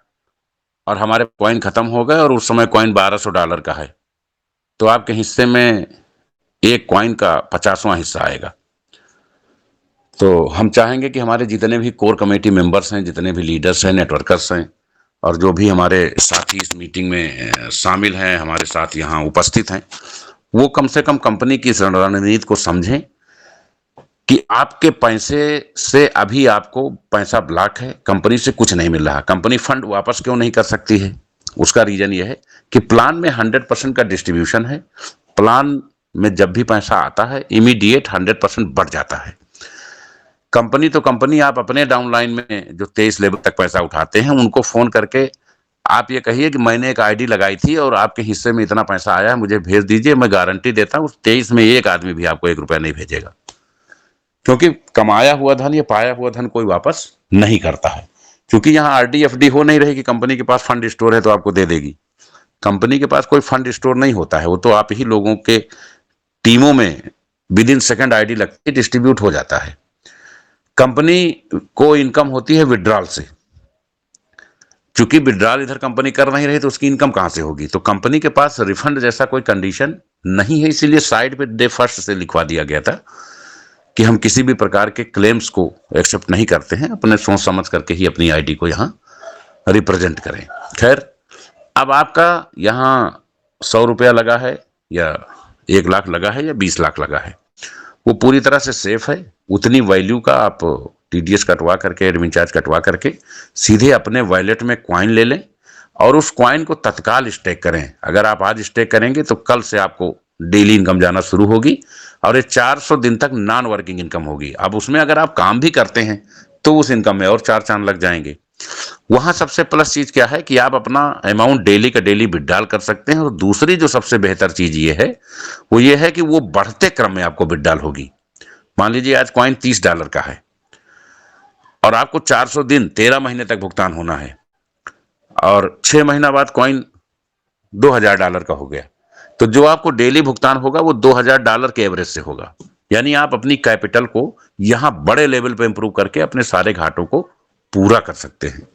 और हमारे कॉइन खत्म हो गए और उस समय कॉइन $1200 का है, तो आपके हिस्से में एक कॉइन का 50वां हिस्सा आएगा। तो हम चाहेंगे कि हमारे जितने भी कोर कमेटी मेंबर्स हैं, जितने भी लीडर्स हैं, नेटवर्कर्स हैं, और जो भी हमारे साथी इस मीटिंग में शामिल हैं, हमारे साथ यहाँ उपस्थित हैं, वो कम से कम कंपनी की रणनीति को समझें कि आपके पैसे से अभी आपको पैसा ब्लॉक है, कंपनी से कुछ नहीं मिल रहा, कंपनी फंड वापस क्यों नहीं कर सकती है? उसका रीजन ये है कि प्लान में 100% का डिस्ट्रीब्यूशन है। प्लान में जब भी पैसा आता है इमीडिएट 100% बढ़ जाता है। कंपनी तो कंपनी, आप अपने डाउनलाइन में जो 23 लेवल तक पैसा उठाते हैं उनको फोन करके आप ये कहिए कि मैंने एक आईडी लगाई थी और आपके हिस्से में इतना पैसा आया है, मुझे भेज दीजिए, मैं गारंटी देता हूं उस 23 में एक आदमी भी आपको 1 रुपया नहीं भेजेगा, क्योंकि कमाया हुआ धन या पाया हुआ धन कोई वापस नहीं करता है। क्योंकि यहाँ आरडी एफडी हो नहीं रही कि कंपनी के पास फंड स्टोर है तो आपको दे देगी। कंपनी के पास कोई फंड स्टोर नहीं होता है, वो तो आप ही लोगों के टीमों में विद इन सेकेंड आईडी लगती है, डिस्ट्रीब्यूट हो जाता है। कंपनी को इनकम होती है विड्रॉल से, चूंकि विड्रॉल इधर कंपनी कर नहीं रही तो उसकी इनकम कहां से होगी? तो कंपनी के पास रिफंड जैसा कोई कंडीशन नहीं है, इसीलिए साइड पे डे फर्स्ट से लिखवा दिया गया था कि हम किसी भी प्रकार के क्लेम्स को एक्सेप्ट नहीं करते हैं, अपने सोच समझ करके ही अपनी आईडी को यहाँ रिप्रेजेंट करें। खैर, अब आपका यहाँ 100 रुपया लगा है या 1 लाख लगा है या 20 लाख लगा है, वो पूरी तरह से सेफ है। उतनी वैल्यू का आप टीडीएस कटवा करके, एडमिन चार्ज कटवा करके सीधे अपने वॉलेट में क्वाइन ले लें और उस क्वाइन को तत्काल स्टेक करें। अगर आप आज स्टेक करेंगे तो कल से आपको डेली इनकम जाना शुरू होगी और ये 400 दिन तक नॉन वर्किंग इनकम होगी। अब उसमें अगर आप काम भी करते हैं तो उस इनकम में और 4 चांद लग जाएंगे। वहां सबसे प्लस चीज क्या है कि आप अपना अमाउंट डेली का डेली विड्रॉल कर सकते हैं, और दूसरी जो सबसे बेहतर चीज ये है वो ये है कि वो बढ़ते क्रम में आपको विड्रॉल होगी। मान लीजिए आज कॉइन $30 का है और आपको 400 दिन 13 महीने तक भुगतान होना है और 6 महीना बाद कॉइन $2000 का हो गया, तो जो आपको डेली भुगतान होगा वो $2000 के एवरेज से होगा। यानी आप अपनी कैपिटल को यहां बड़े लेवल पे इंप्रूव करके अपने सारे घाटों को पूरा कर सकते हैं।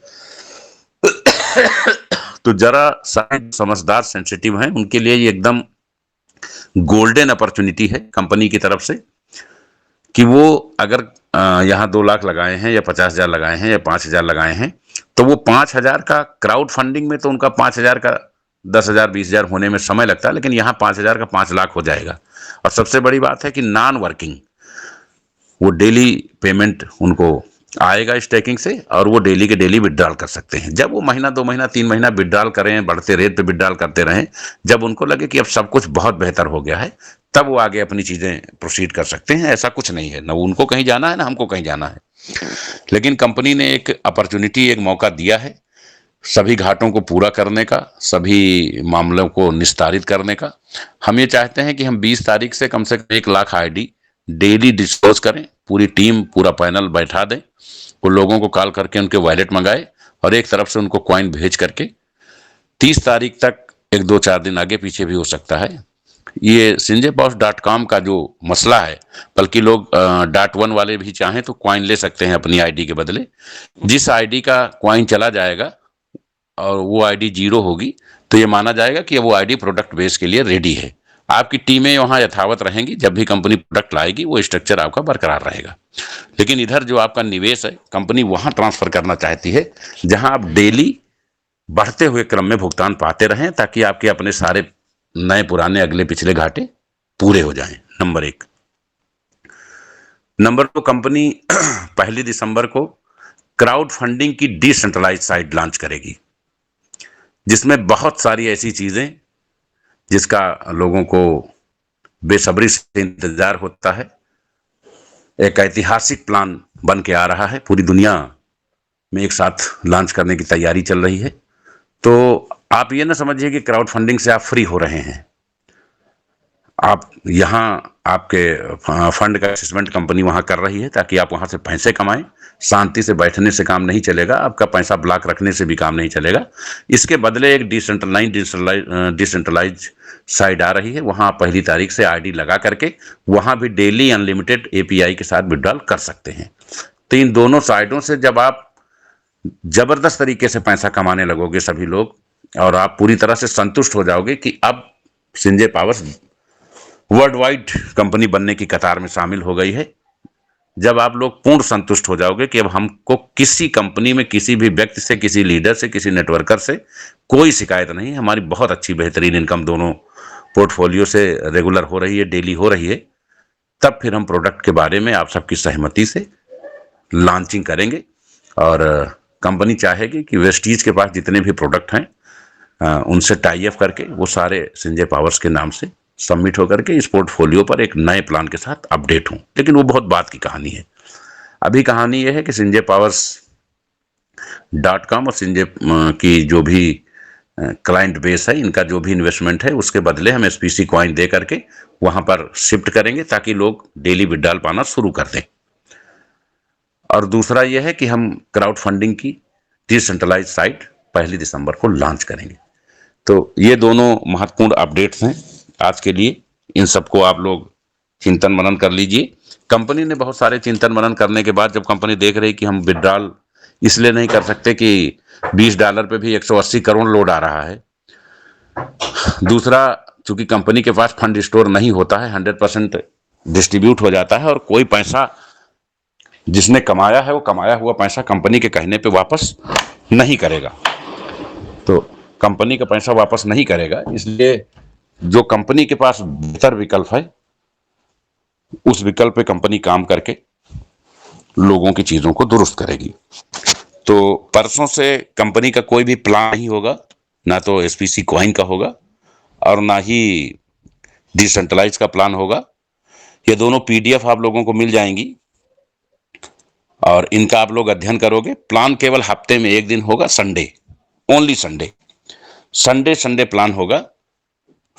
तो जरा सारे समझदार सेंसिटिव हैं उनके लिए ये एकदम गोल्डन अपॉर्चुनिटी है कंपनी की तरफ से कि वो अगर यहाँ 2 लाख लगाए हैं या 50,000 लगाए हैं या 5,000 लगाए हैं, तो वो 5,000 का क्राउड फंडिंग में तो उनका 5,000 का 10,000 20,000 होने में समय लगता है, लेकिन यहाँ 5,000 का 5 लाख हो जाएगा। और सबसे बड़ी बात है कि नॉन वर्किंग वो डेली पेमेंट उनको आएगा स्टेकिंग से और वो डेली के डेली विड्रॉल कर सकते हैं। जब वो महीना 2 महीना 3 महीना विड्रॉल करें, बढ़ते रेट पे विड्रॉल करते रहें, जब उनको लगे कि अब सब कुछ बहुत बेहतर हो गया है तब वो आगे अपनी चीजें प्रोसीड कर सकते हैं। ऐसा कुछ नहीं है, ना उनको कहीं जाना है ना हमको कहीं जाना है, लेकिन कंपनी ने एक अपॉर्चुनिटी, एक मौका दिया है सभी घाटों को पूरा करने का, सभी मामलों को निस्तारित करने का। हम ये चाहते हैं कि हम 20 तारीख से कम 1 लाख आईडी डेली डिस्क्लोज करें, पूरी टीम पूरा पैनल बैठा दें, वो लोगों को कॉल करके उनके वॉलेट मंगाए और एक तरफ से उनको कॉइन भेज करके 30 तारीख तक, 1-2-4 दिन आगे पीछे भी हो सकता है। ये sinjaypaws.com का जो मसला है, बल्कि लोग .1 वाले भी चाहें तो क्वाइन ले सकते हैं अपनी आईडी के बदले। जिस आईडी का क्वाइन चला जाएगा और वो आईडी 0 होगी तो ये माना जाएगा कि वो आईडी प्रोडक्ट बेस के लिए रेडी है। आपकी टीमें वहां यथावत रहेंगी, जब भी कंपनी प्रोडक्ट लाएगी वो स्ट्रक्चर आपका बरकरार रहेगा। लेकिन इधर जो आपका निवेश है कंपनी वहां ट्रांसफर करना चाहती है जहां आप डेली बढ़ते हुए क्रम में भुगतान पाते रहें, ताकि आपके अपने सारे नए पुराने अगले पिछले घाटे पूरे हो जाएं। नंबर 1। नंबर 2, कंपनी 1 दिसंबर को क्राउड फंडिंग की डिसेंट्रलाइज साइट लॉन्च करेगी, जिसमें बहुत सारी ऐसी चीजें जिसका लोगों को बेसब्री से इंतजार होता है। एक ऐतिहासिक प्लान बन के आ रहा है, पूरी दुनिया में एक साथ लॉन्च करने की तैयारी चल रही है। तो आप ये ना समझिए कि क्राउड फंडिंग से आप फ्री हो रहे हैं। आप यहाँ आपके फंड का असेसमेंट कंपनी वहाँ कर रही है ताकि आप वहाँ से पैसे कमाएं। शांति से बैठने से काम नहीं चलेगा, आपका पैसा ब्लॉक रखने से भी काम नहीं चलेगा। इसके बदले एक डिसेंट्रलाइज साइट आ रही है, वहाँ आप 1 तारीख से आईडी लगा करके वहाँ भी डेली अनलिमिटेड एपीआई के साथ विड्रॉल कर सकते हैं। तो इन दोनों साइटों से जब आप जबरदस्त तरीके से पैसा कमाने लगोगे सभी लोग, और आप पूरी तरह से संतुष्ट हो जाओगे कि अब Sanjay powers world wide company बनने की कतार में शामिल हो गई है। जब आप लोग पूर्ण संतुष्ट हो जाओगे कि अब हमको किसी कंपनी में किसी भी व्यक्ति से, किसी लीडर से, किसी नेटवर्कर से कोई शिकायत नहीं, हमारी बहुत अच्छी बेहतरीन इनकम दोनों पोर्टफोलियो से रेगुलर हो रही है, डेली हो रही है, तब फिर हम प्रोडक्ट के बारे में आप सबकी सहमति से लॉन्चिंग करेंगे। और कंपनी चाहेगी कि वेस्टीज के पास जितने भी प्रोडक्ट हैं उनसे टाई अप करके वो सारे संजय पावर्स के नाम से सबमिट होकर के इस पोर्टफोलियो पर एक नए प्लान के साथ अपडेट हों। लेकिन वो बहुत बात की कहानी है। अभी कहानी ये है कि संजय पावर्स .com और संजय की जो भी क्लाइंट बेस है, इनका जो भी इन्वेस्टमेंट है उसके बदले हम एसपीसी कॉइन दे करके वहां पर शिफ्ट करेंगे ताकि लोग डेली विड्रॉल पाना शुरू कर दें। और दूसरा यह है कि हम क्राउड फंडिंग की डिसेंट्रलाइज साइट 1 दिसंबर को लॉन्च करेंगे। तो ये दोनों महत्वपूर्ण अपडेट्स हैं आज के लिए। इन सबको आप लोग चिंतन मनन कर लीजिए। कंपनी ने बहुत सारे चिंतन मनन करने के बाद जब कंपनी देख रही कि हम विड्रॉल इसलिए नहीं कर सकते कि $20 पे भी 180 करोड़ लोड आ रहा है। दूसरा, चूंकि कंपनी के पास फंड स्टोर नहीं होता है, 100% डिस्ट्रीब्यूट हो जाता है और कोई पैसा जिसने कमाया है वो कमाया हुआ पैसा कंपनी के कहने पे वापस नहीं करेगा। तो कंपनी का पैसा वापस नहीं करेगा, इसलिए जो कंपनी के पास बेहतर विकल्प है उस विकल्प पे कंपनी काम करके लोगों की चीजों को दुरुस्त करेगी। तो परसों से कंपनी का कोई भी प्लान नहीं होगा, ना तो एसपीसी कॉइन का होगा और ना ही डिसेंट्रलाइज का प्लान होगा। ये दोनों पीडीएफ आप लोगों को मिल जाएंगी और इनका आप लोग अध्ययन करोगे। प्लान केवल हफ्ते में एक दिन होगा, Sunday, only Sunday. Sunday plan होगा।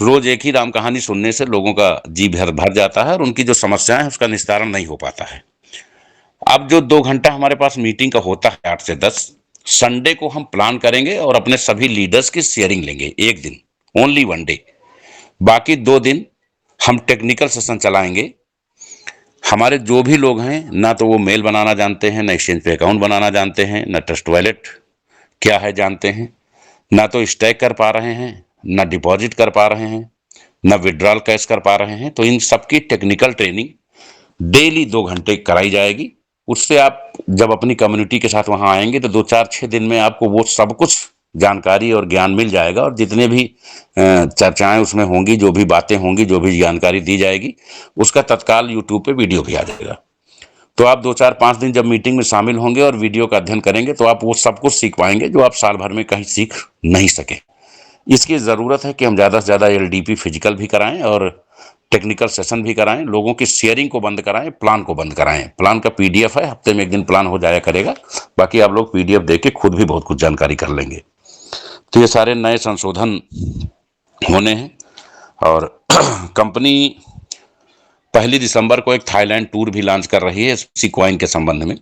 रोज एक ही राम कहानी सुनने से लोगों का जी भर जाता है और उनकी जो समस्याएं हैं उसका निस्तारण नहीं हो पाता है। अब जो 2 घंटा हमारे पास मीटिंग का होता है 8 से 10, संडे को हम प्लान करेंगे और अपने सभी लीडर्स की शेयरिंग लेंगे। एक दिन, ओनली 1 डे। बाकी 2 दिन हम टेक्निकल सेशन चलाएंगे। हमारे जो भी लोग हैं, ना तो वो मेल बनाना जानते हैं, ना एक्सचेंज पे अकाउंट बनाना जानते हैं, ना ट्रस्ट वॉलेट क्या है जानते हैं, ना तो स्टैक कर पा रहे हैं, ना डिपॉजिट कर पा रहे हैं, ना विड्रॉल कैश कर पा रहे हैं, तो इन सबकी टेक्निकल ट्रेनिंग डेली 2 घंटे कराई जाएगी। उससे आप जब अपनी कम्युनिटी के साथ वहां आएंगे तो 2-4-6 दिन में आपको वो सब कुछ जानकारी और ज्ञान मिल जाएगा और जितने भी चर्चाएं उसमें होंगी, जो भी बातें होंगी, जो भी जानकारी दी जाएगी, उसका तत्काल यूट्यूब पे वीडियो भी आ जाएगा। तो आप 2-4-5 दिन जब मीटिंग में शामिल होंगे और वीडियो का अध्ययन करेंगे तो आप वो सब कुछ सीख पाएंगे जो आप साल भर में कहीं सीख नहीं सके। इसकी ज़रूरत है कि हम ज़्यादा से ज़्यादा एलडीपी फिजिकल भी कराएं और टेक्निकल सेशन भी कराएं, लोगों की शेयरिंग को बंद कराएं, प्लान को बंद कराएं। प्लान का पीडीएफ है, हफ्ते में एक दिन प्लान हो जाया करेगा, बाकी आप लोग पीडीएफ देख के खुद भी बहुत कुछ जानकारी कर लेंगे। तो ये सारे नए संशोधन होने हैं और कंपनी 1 दिसंबर को एक थाईलैंड टूर भी लॉन्च कर रही है इसी कॉइन के संबंध में।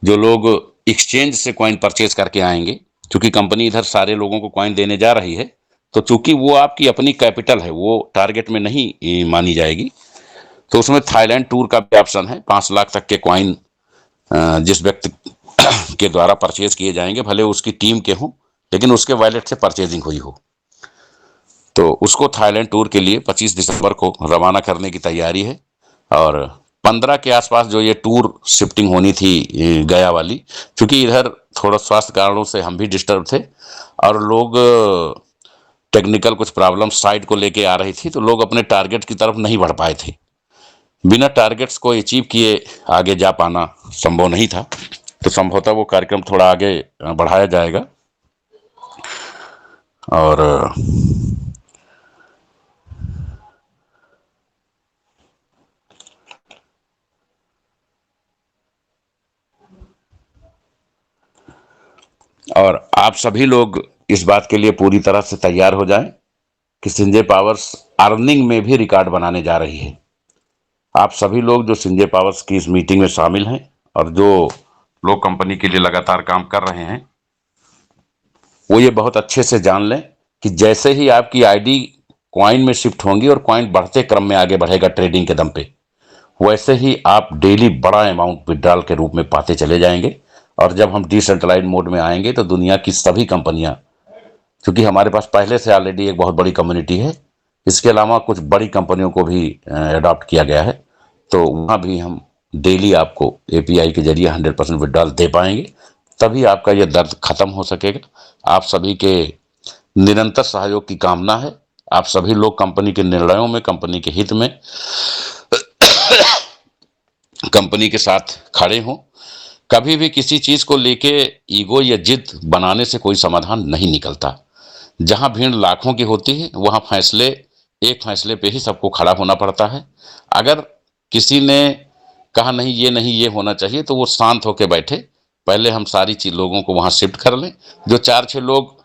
जो लोग एक्सचेंज से कॉइन परचेज करके आएंगे, क्योंकि कंपनी इधर सारे लोगों को कॉइन देने जा रही है, तो चूंकि वो आपकी अपनी कैपिटल है, वो टारगेट में नहीं मानी जाएगी, तो उसमें थाईलैंड टूर का भी ऑप्शन है। 5 लाख तक के कॉइन जिस व्यक्ति के द्वारा परचेज किए जाएंगे, भले उसकी टीम के हों, लेकिन उसके वॉलेट से परचेजिंग हुई हो, तो उसको थाईलैंड टूर के लिए 25 दिसंबर को रवाना करने की तैयारी है। और 15 के आसपास जो ये टूर शिफ्टिंग होनी थी गया वाली, क्योंकि इधर थोड़ा स्वास्थ्य कारणों से हम भी डिस्टर्ब थे और लोग टेक्निकल कुछ प्रॉब्लम साइट को लेके आ रही थी, तो लोग अपने टारगेट की तरफ नहीं बढ़ पाए थे। बिना टारगेट्स को अचीव किए आगे जा पाना संभव नहीं था, तो संभवतः वो कार्यक्रम थोड़ा आगे बढ़ाया जाएगा। और आप सभी लोग इस बात के लिए पूरी तरह से तैयार हो जाएं कि संजय पावर्स अर्निंग में भी रिकॉर्ड बनाने जा रही है। आप सभी लोग जो संजय पावर्स की इस मीटिंग में शामिल हैं और जो लोग कंपनी के लिए लगातार काम कर रहे हैं, वो ये बहुत अच्छे से जान लें कि जैसे ही आपकी आईडी कॉइन में शिफ्ट होंगी और कॉइन बढ़ते क्रम में आगे बढ़ेगा ट्रेडिंग के दम पे, वैसे ही आप डेली बड़ा अमाउंट विड्रॉल के रूप में पाते चले जाएंगे। और जब हम डिसेंट्रलाइज मोड में आएंगे तो दुनिया की सभी कंपनियां, क्योंकि हमारे पास पहले से ऑलरेडी एक बहुत बड़ी कम्युनिटी है, इसके अलावा कुछ बड़ी कंपनियों को भी अडॉप्ट किया गया है, तो वहाँ भी हम डेली आपको एपीआई के जरिए 100% विड्रॉल दे पाएंगे। तभी आपका यह दर्द खत्म हो सकेगा। आप सभी के निरंतर सहयोग की कामना है। आप सभी लोग कंपनी के निर्णयों में, कंपनी के हित में कंपनी के साथ खड़े हों। कभी भी किसी चीज को लेके ईगो या जिद बनाने से कोई समाधान नहीं निकलता। जहां भीड़ लाखों की होती है वहां एक फैसले पे ही सबको खड़ा होना पड़ता है। अगर किसी ने कहा नहीं ये होना चाहिए, तो वो शांत होकर बैठे, पहले हम सारी चीज लोगों को वहां शिफ्ट कर लें। जो 4-6 लोग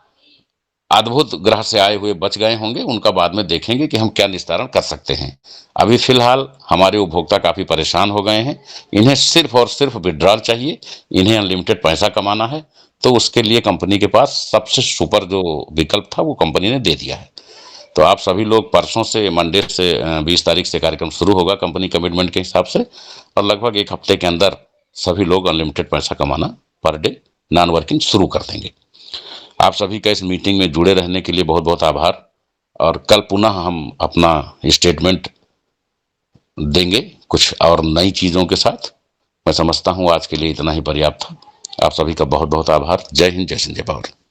अद्भुत ग्रह से आए हुए बच गए होंगे, उनका बाद में देखेंगे कि हम क्या निस्तारण कर सकते हैं। अभी फिलहाल हमारे उपभोक्ता काफी परेशान हो गए हैं। इन्हें सिर्फ और सिर्फ विड्रॉल चाहिए, इन्हें अनलिमिटेड पैसा कमाना है। तो उसके लिए कंपनी के पास सबसे सुपर जो विकल्प था वो कंपनी ने दे दिया है। तो आप सभी लोग परसों से, मंडे से 20 तारीख से कार्यक्रम शुरू होगा कंपनी कमिटमेंट के हिसाब से, और लगभग 1 हफ्ते के अंदर सभी लोग अनलिमिटेड पैसा कमाना पर डे नॉन वर्किंग शुरू कर देंगे। आप सभी का इस मीटिंग में जुड़े रहने के लिए बहुत बहुत आभार। और कल पुनः हम अपना स्टेटमेंट देंगे कुछ और नई चीजों के साथ। मैं समझता हूं आज के लिए इतना ही पर्याप्त था। आप सभी का बहुत बहुत आभार। जय हिंद, जय सिंह, जय भारत।